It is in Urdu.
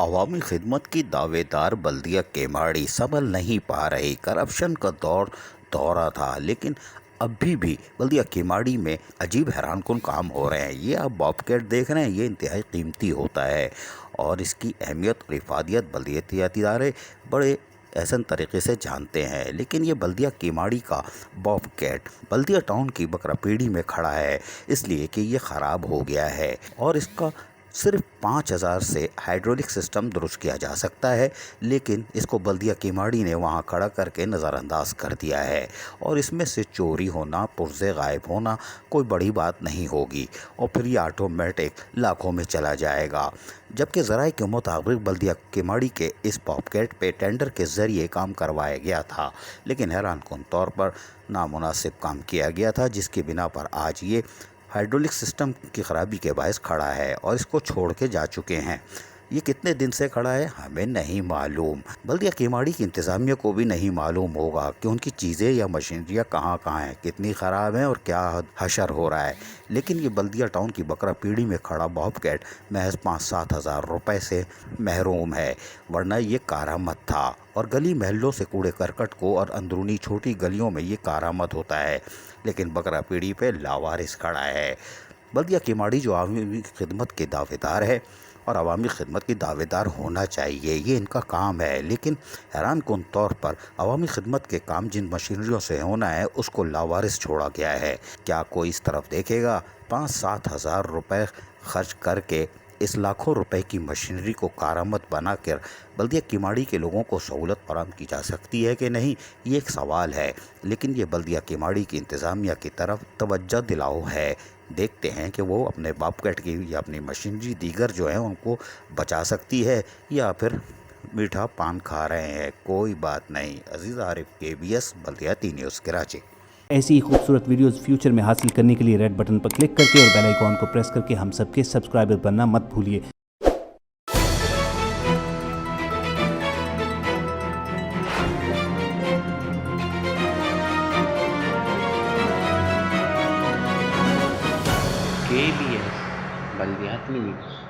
عوامی خدمت کی دعویدار بلدیہ کیماڑی سنبھل نہیں پا رہی۔ کرپشن کا دور دورہ تھا، لیکن ابھی بھی بلدیہ کیماڑی میں عجیب حیران کن کام ہو رہے ہیں۔ یہ آپ بابکیٹ دیکھ رہے ہیں، یہ انتہائی قیمتی ہوتا ہے اور اس کی اہمیت اور افادیت بلدیاتی ادارے بڑے احسن طریقے سے جانتے ہیں، لیکن یہ بلدیہ کیماڑی کا بابکیٹ بلدیہ ٹاؤن کی بکرا پیڑی میں کھڑا ہے، اس لیے کہ یہ خراب ہو گیا ہے اور اس کا صرف 5,000 سے ہائیڈرولک سسٹم درست کیا جا سکتا ہے، لیکن اس کو بلدیہ کیماڑی نے وہاں کھڑا کر کے نظر انداز کر دیا ہے اور اس میں سے چوری ہونا، پرزے غائب ہونا کوئی بڑی بات نہیں ہوگی اور پھر یہ آٹومیٹک لاکھوں میں چلا جائے گا۔ جبکہ ذرائع کے مطابق بلدیہ کیماڑی کے اس بابکیٹ پہ ٹینڈر کے ذریعے کام کروایا گیا تھا، لیکن حیران کن طور پر نامناسب کام کیا گیا تھا، جس کی بنا پر آج یہ ہائیڈرولک سسٹم کی خرابی کے باعث کھڑا ہے اور اس کو چھوڑ کے جا چکے ہیں۔ یہ کتنے دن سے کھڑا ہے ہمیں نہیں معلوم، بلدیہ کیماڑی کی انتظامیہ کو بھی نہیں معلوم ہوگا کہ ان کی چیزیں یا مشینریاں کہاں ہیں، کتنی خراب ہیں اور کیا حشر ہو رہا ہے، لیکن یہ بلدیہ ٹاؤن کی بکرا پیڑی میں کھڑا بابکیٹ محض 5-7 ہزار روپے سے محروم ہے، ورنہ یہ کارآمد تھا اور گلی محلوں سے کوڑے کرکٹ کو اور اندرونی چھوٹی گلیوں میں یہ کارآمد ہوتا ہے، لیکن بکرا پیڑی پہ لاوارث کھڑا ہے۔ بلدیہ کیماڑی جو عوامی خدمت کے دعوے دار ہے اور عوامی خدمت کی دعوے دار ہونا چاہیے، یہ ان کا کام ہے، لیکن حیران کن طور پر عوامی خدمت کے کام جن مشینریوں سے ہونا ہے اس کو لاوارث چھوڑا گیا ہے۔ کیا کوئی اس طرف دیکھے گا؟ 5-7 ہزار روپے خرچ کر کے اس لاکھوں روپے کی مشینری کو کارآمد بنا کر بلدیہ کیماڑی کے لوگوں کو سہولت فراہم کی جا سکتی ہے کہ نہیں، یہ ایک سوال ہے، لیکن یہ بلدیہ کیماڑی کی انتظامیہ کی طرف توجہ دلاؤ ہے۔ دیکھتے ہیں کہ وہ اپنے بابکیٹ کی یا اپنی مشینری دیگر جو ہیں ان کو بچا سکتی ہے یا پھر میٹھا پان کھا رہے ہیں۔ کوئی بات نہیں۔ عزیز عارف، KBS بلدیاتی نیوز کراچی۔ ایسی ہی خوبصورت ویڈیوز فیوچر میں حاصل کرنے کے لیے ریڈ بٹن پر کلک کر کے اور بیل آئیکن کو پریس کر کے ہم سب کے سبسکرائبر بننا مت بھولیے۔ KBS بلدیاتی نیوز۔